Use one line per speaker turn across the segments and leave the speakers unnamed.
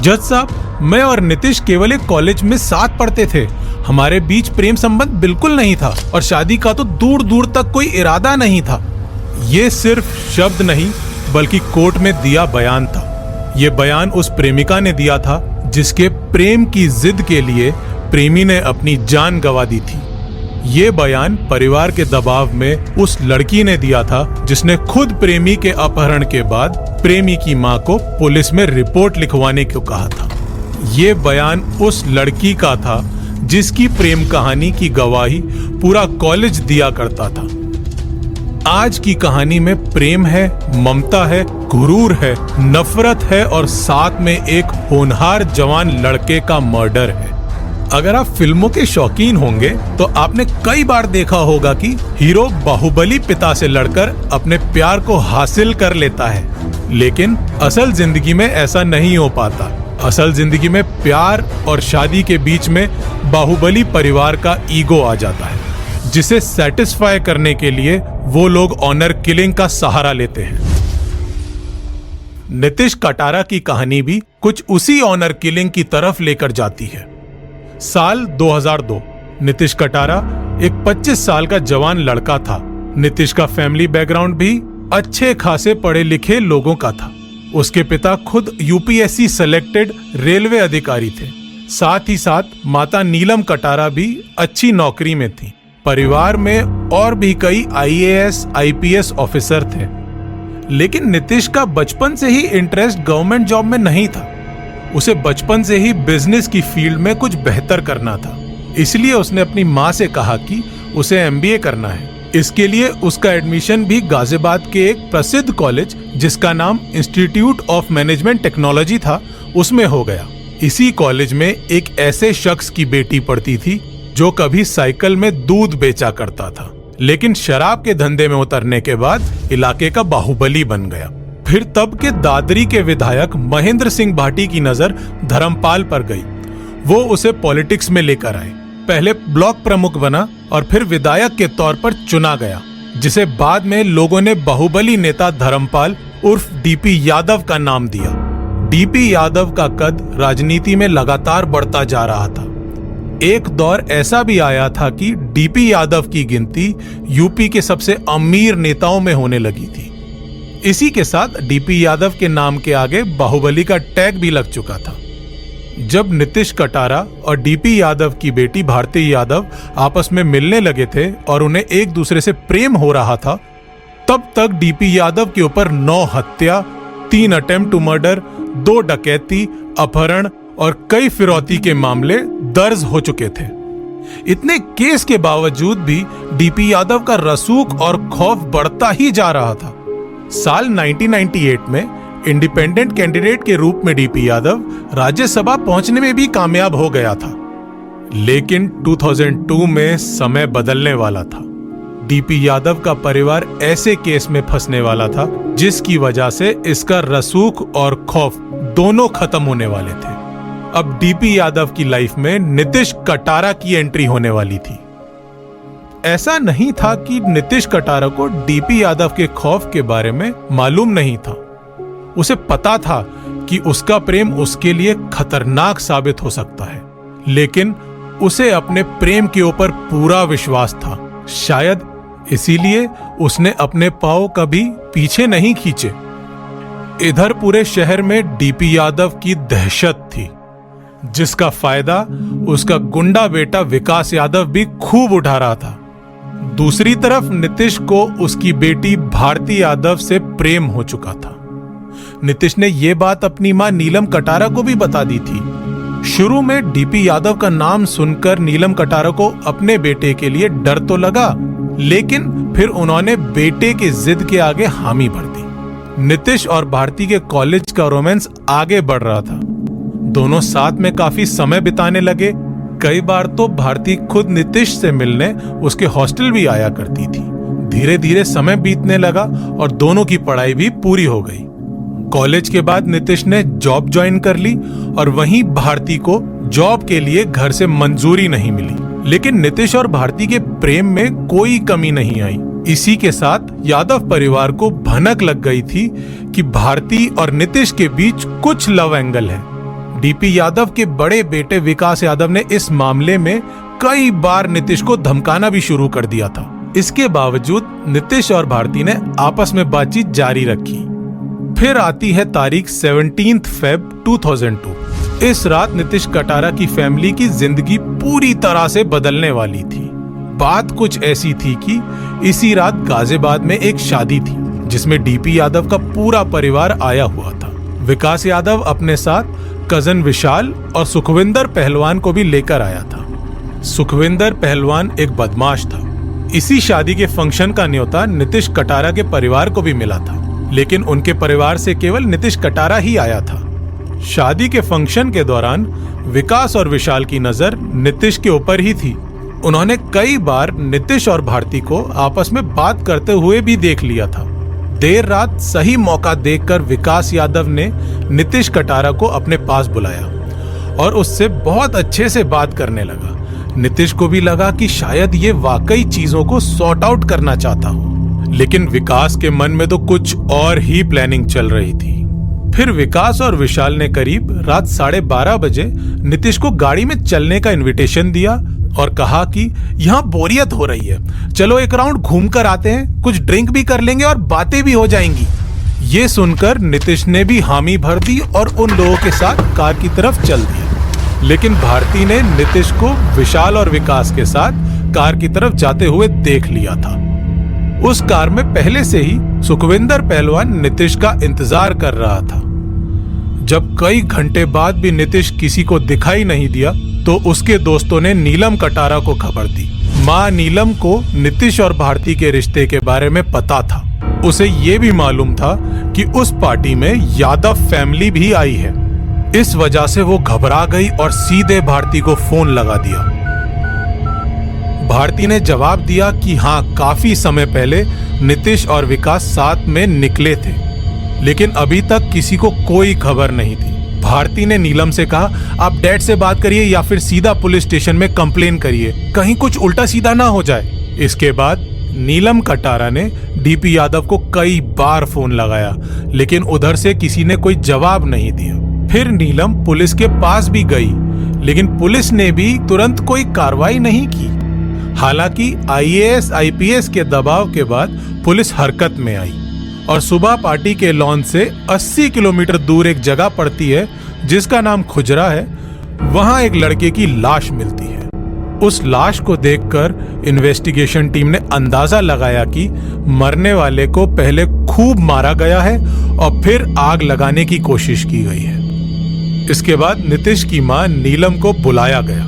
जज साहब, मैं और नीतीश केवल एक कॉलेज में साथ पढ़ते थे। हमारे बीच प्रेम संबंध बिल्कुल नहीं था और शादी का तो दूर दूर तक कोई इरादा नहीं था। ये सिर्फ शब्द नहीं बल्कि कोर्ट में दिया बयान था। ये बयान उस प्रेमिका ने दिया था जिसके प्रेम की जिद के लिए प्रेमी ने अपनी जान गंवा दी थी। ये बयान परिवार के दबाव में उस लड़की ने दिया था जिसने खुद प्रेमी के अपहरण के बाद प्रेमी की मां को पुलिस में रिपोर्ट लिखवाने को कहा था। ये बयान उस लड़की का था जिसकी प्रेम कहानी की गवाही पूरा कॉलेज दिया करता था। आज की कहानी में प्रेम है, ममता है, गुरूर है, नफरत है और साथ में एक होनहार जवान लड़के का मर्डर है। अगर आप फिल्मों के शौकीन होंगे तो आपने कई बार देखा होगा कि हीरो बाहुबली पिता से लड़कर अपने प्यार को हासिल कर लेता है, लेकिन असल जिंदगी में ऐसा नहीं हो पाता। असल जिंदगी में प्यार और शादी के बीच में बाहुबली परिवार का ईगो आ जाता है, जिसे सेटिस्फाई करने के लिए वो लोग ऑनर किलिंग का सहारा लेते हैं। नीतीश कटारा की कहानी भी कुछ उसी ऑनर किलिंग की तरफ लेकर जाती है। साल 2002। नीतीश कटारा एक 25 साल का जवान लड़का था। नीतीश का फैमिली बैकग्राउंड भी अच्छे खासे पढ़े लिखे लोगों का था। उसके पिता खुद यूपीएससी सेलेक्टेड रेलवे अधिकारी थे। साथ ही साथ माता नीलम कटारा भी अच्छी नौकरी में थी। परिवार में और भी कई आईएएस, आईपीएस ऑफिसर थे, लेकिन नीतीश का बचपन से ही इंटरेस्ट गवर्नमेंट जॉब में नहीं था। उसे बचपन से ही बिजनेस की फील्ड में कुछ बेहतर करना था, इसलिए उसने अपनी माँ से कहा कि उसे एमबीए करना है। इसके लिए उसका एडमिशन भी गाजियाबाद के एक प्रसिद्ध कॉलेज जिसका नाम इंस्टीट्यूट ऑफ मैनेजमेंट टेक्नोलॉजी था, उसमें हो गया। इसी कॉलेज में एक ऐसे शख्स की बेटी पढ़ती थी जो कभी साइकिल में दूध बेचा करता था, लेकिन शराब के धंधे में उतरने के बाद इलाके का बाहुबली बन गया। फिर तब के दादरी के विधायक महेंद्र सिंह भाटी की नजर धर्मपाल पर गई। वो उसे पॉलिटिक्स में लेकर आए। पहले ब्लॉक प्रमुख बना और फिर विधायक के तौर पर चुना गया, जिसे बाद में लोगों ने बाहुबली नेता धर्मपाल उर्फ डीपी यादव का नाम दिया। डीपी यादव का कद राजनीति में लगातार बढ़ता जा रहा था। एक दौर ऐसा भी आया था कि डीपी यादव की गिनती यूपी के सबसे अमीर नेताओं में होने लगी थी। इसी के साथ डीपी यादव के नाम के आगे बाहुबली का टैग भी लग चुका था। जब नीतीश कटारा और डीपी यादव की बेटी भारती यादव आपस में मिलने लगे थे और उन्हें एक दूसरे से प्रेम हो रहा था, तब तक डीपी यादव के ऊपर 9 हत्या, 3 अटेम्प्ट टू मर्डर, 2 डकैती, अपहरण और कई फिरौती के मामले दर्ज हो चुके थे। इतने केस के बावजूद भी डीपी यादव का रसूख और खौफ बढ़ता ही जा रहा था। साल 1998 में इंडिपेंडेंट कैंडिडेट के रूप में डीपी यादव राज्यसभा पहुंचने में भी कामयाब हो गया था, लेकिन 2002 में समय बदलने वाला था। डीपी यादव का परिवार ऐसे केस में फंसने वाला था जिसकी वजह से इसका रसूख और खौफ दोनों खत्म होने वाले थे। अब डीपी यादव की लाइफ में नीतीश कटारा की एंट्री होने वाली थी। ऐसा नहीं था कि नीतीश कटारा को डीपी यादव के खौफ के बारे में मालूम नहीं था। उसे पता था कि उसका प्रेम उसके लिए खतरनाक साबित हो सकता है, लेकिन उसे अपने प्रेम के ऊपर पूरा विश्वास था। शायद इसीलिए उसने अपने पांव कभी पीछे नहीं खींचे। इधर पूरे शहर में डीपी यादव की दहशत थी, जिसका फायदा उसका गुंडा बेटा विकास यादव भी खूब उठा रहा था। दूसरी तरफ नीतीश को उसकी बेटी भारती यादव से प्रेम हो चुका था। नीतीश ने यह बात अपनी मां नीलम कटारा को भी बता दी थी। शुरू में डीपी यादव का नाम सुनकर नीलम कटारा को अपने बेटे के लिए डर तो लगा, लेकिन फिर उन्होंने बेटे की जिद के आगे हामी भर दी। नीतीश और भारती के कॉलेज का रोमांस आगे बढ़ रहा था। दोनों साथ में काफी समय बिताने लगे। कई बार तो भारती खुद नीतीश से मिलने उसके हॉस्टल भी आया करती थी। धीरे धीरे समय बीतने लगा और दोनों की पढ़ाई भी पूरी हो गई। कॉलेज के बाद नीतीश ने जॉब ज्वाइन कर ली और वहीं भारती को जॉब के लिए घर से मंजूरी नहीं मिली। लेकिन नीतीश और भारती के प्रेम में कोई कमी नहीं आई। इसी के साथ यादव परिवार को भनक लग गई थी कि भारती और नीतीश के बीच कुछ लव एंगल है। डीपी यादव के बड़े बेटे विकास यादव ने इस मामले में कई बार नीतीश को धमकाना भी शुरू कर दिया था। इसके बावजूद नीतीश और भारती ने आपस में बातचीत जारी रखी। फिर आती है तारीख 17 फेब 2002। इस रात नीतीश कटारा की फैमिली की जिंदगी पूरी तरह से बदलने वाली थी। बात कुछ ऐसी थी कि इसी रात गाजियाबाद में एक शादी थी जिसमें डीपी यादव का पूरा परिवार आया हुआ था। विकास यादव अपने साथ कजन विशाल और सुखविंदर पहलवान को भी लेकर आया था। सुखविंदर पहलवान एक बदमाश था। इसी शादी के फंक्शन का न्योता नीतीश कटारा के परिवार को भी मिला था, लेकिन उनके परिवार से केवल नीतीश कटारा ही आया था। शादी के फंक्शन के दौरान विकास और विशाल की नजर नीतीश के ऊपर ही थी। उन्होंने कई बार नीतीश और भारती को आपस में बात करते हुए भी देख लिया था। देर रात सही मौका देखकर विकास यादव ने नीतीश कटारा को अपने पास बुलाया और उससे बहुत अच्छे से बात करने लगा। नीतीश को भी लगा कि शायद ये वाकई चीजों को सॉर्ट आउट करना चाहता हो, लेकिन विकास के मन में तो कुछ और ही प्लानिंग चल रही थी। फिर विकास और विशाल ने करीब रात 12:30 बजे नीतीश को गाड़ी में चलने का इनविटेशन दिया और कहा कि यहाँ बोरियत हो रही है, चलो एक राउंड घूम कर आते हैं, कुछ ड्रिंक भी कर लेंगे और बातें भी हो जाएंगी। ये सुनकर नीतीश ने भी हामी भर दी और उन लोगों के साथ कार की तरफ चल दिया। लेकिन भारती ने नीतीश को विशाल और विकास के साथ कार की तरफ जाते हुए देख लिया था। उस कार में पहले से ही सुखविंदर पहलवान नीतीश का इंतजार कर रहा था। जब कई घंटे बाद भी नीतीश किसी को दिखाई नहीं दिया तो उसके दोस्तों ने नीलम कटारा को खबर दी। मां नीलम को नीतीश और भारती के रिश्ते के बारे में पता था। उसे ये भी मालूम था कि उस पार्टी में यादव फैमिली भी आई है। इस वजह से वो घबरा गई और सीधे भारती को फोन लगा दिया। भारती ने जवाब दिया कि हाँ, काफी समय पहले नीतीश और विकास साथ में निकले थे, लेकिन अभी तक किसी को कोई खबर नहीं थी। भारती ने नीलम से कहा, आप डैड से बात करिए या फिर सीधा पुलिस स्टेशन में कंप्लेन करिए, कहीं कुछ उल्टा सीधा ना हो जाए। इसके बाद नीलम कटारा ने डीपी यादव को कई बार फोन लगाया, लेकिन उधर से किसी ने कोई जवाब नहीं दिया। फिर नीलम पुलिस के पास भी गई, लेकिन पुलिस ने भी तुरंत कोई कार्रवाई नहीं की। हालांकि IAS IPS के दबाव के बाद पुलिस हरकत में आई और सुबह पार्टी के लॉन से 80 किलोमीटर दूर एक जगह पड़ती है जिसका नाम खुजरा है। वहां एक लड़के की लाश मिलती है। उस लाश को देखकर इन्वेस्टिगेशन टीम ने अंदाजा लगाया कि मरने वाले को पहले खूब मारा गया है और फिर आग लगाने की कोशिश की गई है। इसके बाद नीतीश की मां नीलम को बुलाया गया।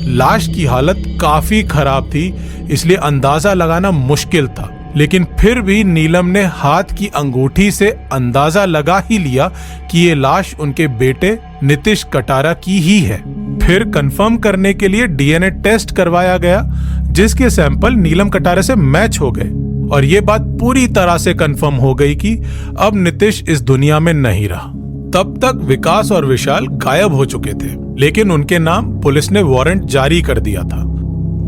लाश की हालत काफी खराब थी, इसलिए अंदाजा लगाना मुश्किल था, लेकिन फिर भी नीलम ने हाथ की अंगूठी से अंदाजा लगा ही लिया कि ये लाश उनके बेटे नीतीश कटारा की ही है। फिर कंफर्म करने के लिए DNA टेस्ट करवाया गया, जिसके सैंपल नीलम कटारा से मैच हो गए और ये बात पूरी तरह से कंफर्म हो गई कि अब नीतीश इस दुनिया में नहीं रहा। तब तक विकास और विशाल गायब हो चुके थे, लेकिन उनके नाम पुलिस ने वारंट जारी कर दिया था।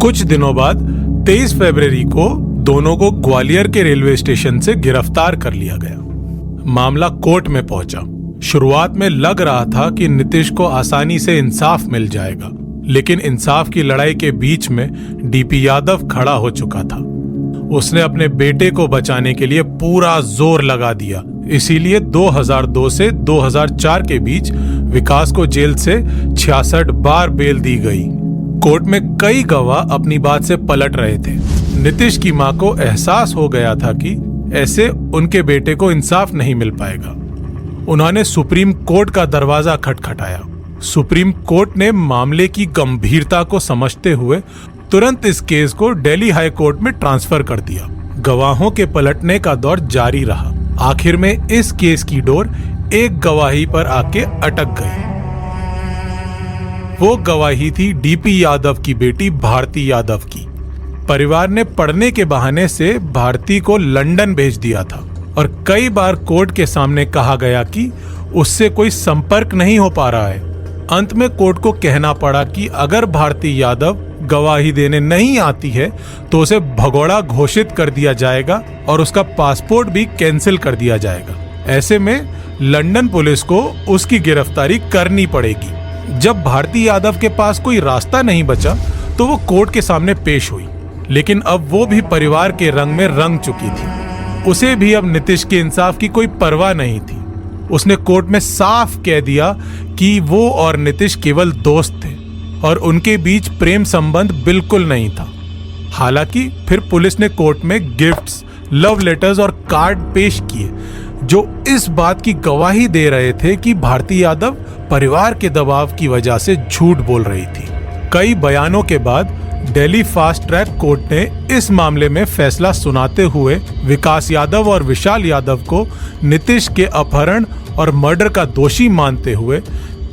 कुछ दिनों बाद 23 फरवरी को दोनों को ग्वालियर के रेलवे स्टेशन से गिरफ्तार कर लिया गया। मामला कोर्ट में पहुंचा। शुरुआत में लग रहा था कि नीतीश को आसानी से इंसाफ मिल जाएगा, लेकिन इंसाफ की लड़ाई के बीच में डीपी यादव खड़ा हो चुका था। उसने अपने बेटे को बचाने के लिए पूरा जोर लगा दिया। इसीलिए 2002 से 2004 के बीच विकास को जेल से 66 बार बेल दी गई। कोर्ट में कई गवाह अपनी बात से पलट रहे थे। नीतीश की मां को एहसास हो गया था कि ऐसे उनके बेटे को इंसाफ नहीं मिल पाएगा। उन्होंने सुप्रीम कोर्ट का दरवाजा खटखटाया। सुप्रीम कोर्ट ने मामले की गंभीरता को समझते हुए तुरंत इस केस को दिल्ली हाई कोर्ट में ट्रांसफर कर दिया। गवाहों के पलटने का दौर जारी रहा। आखिर में इस केस की डोर एक गवाही पर आके अटक गई। वो गवाही थी डीपी यादव की बेटी भारती यादव की। परिवार ने पढ़ने के बहाने से भारती को लंदन भेज दिया था और कई बार कोर्ट के सामने कहा गया कि उससे कोई संपर्क नहीं हो पा रहा है। अंत में कोर्ट को कहना पड़ा कि अगर भारती यादव गवाही देने नहीं आती है तो उसे भगोड़ा घोषित कर दिया जाएगा और उसका पासपोर्ट भी कैंसिल कर दिया जाएगा। ऐसे में लंदन पुलिस को उसकी गिरफ्तारी करनी पड़ेगी। जब भारती यादव के पास कोई रास्ता नहीं बचा तो वो कोर्ट के सामने पेश हुई, लेकिन अब वो भी परिवार के रंग में रंग चुकी थी। उसे भी अब नीतीश के इंसाफ की कोई परवाह नहीं थी। उसने कोर्ट में साफ कह दिया कि वो और नीतीश केवल दोस्त थे और उनके बीच प्रेम संबंध बिल्कुल नहीं था। हालांकि फिर पुलिस ने कोर्ट में गिफ्ट्स, लव लेटर्स और कार्ड पेश किए जो इस बात की गवाही दे रहे थे कि भारती यादव परिवार के दबाव की वजह से झूठ बोल रही थी। कई बयानों के बाद दिल्ली फास्ट ट्रैक कोर्ट ने इस मामले में फैसला सुनाते हुए विकास यादव और विशाल यादव को नीतीश के अपहरण और मर्डर का दोषी मानते हुए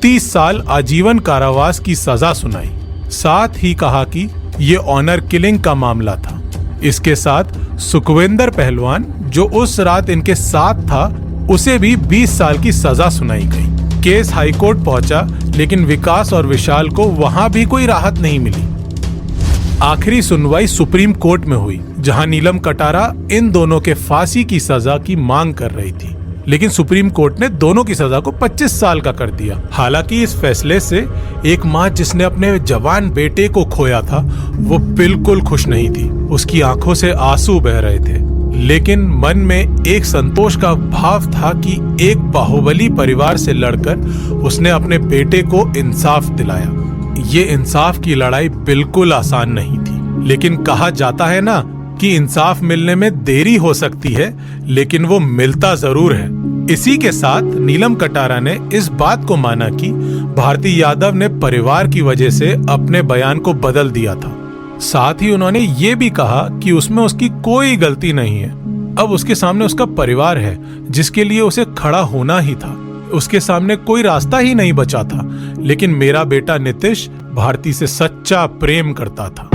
30 साल आजीवन कारावास की सजा सुनाई। साथ ही कहा कि ये ऑनर किलिंग का मामला था। इसके साथ सुखविंदर पहलवान, जो उस रात इनके साथ था, उसे भी 20 साल की सजा सुनाई गई। केस हाईकोर्ट पहुंचा, लेकिन विकास और विशाल को वहां भी कोई राहत नहीं मिली। आखिरी सुनवाई सुप्रीम कोर्ट में हुई, जहां नीलम कटारा इन दोनों के फांसी की सजा की मांग कर रही थी, लेकिन सुप्रीम कोर्ट ने दोनों की सजा को 25 साल का कर दिया। हालांकि इस फैसले से एक मां जिसने अपने जवान बेटे को खोया था, वो बिल्कुल खुश नहीं थी। उसकी आंखों से आंसू बह रहे थे, लेकिन मन में एक संतोष का भाव था कि एक बाहुबली परिवार से लड़कर उसने अपने बेटे को इंसाफ दिलाया। ये इंसाफ की लड़ाई बिल्कुल आसान नहीं थी, लेकिन कहा जाता है ना कि इंसाफ मिलने में देरी हो सकती है, लेकिन वो मिलता जरूर है। इसी के साथ नीलम कटारा ने इस बात को माना कि भारती यादव ने परिवार की वजह से अपने बयान को बदल दिया था। साथ ही उन्होंने ये भी कहा कि उसमें उसकी कोई गलती नहीं है। अब उसके सामने उसका परिवार है, जिसके लिए उसे खड़ा होना ही था। उसके सामने कोई रास्ता ही नहीं बचा था, लेकिन मेरा बेटा नीतीश भारती से सच्चा प्रेम करता था।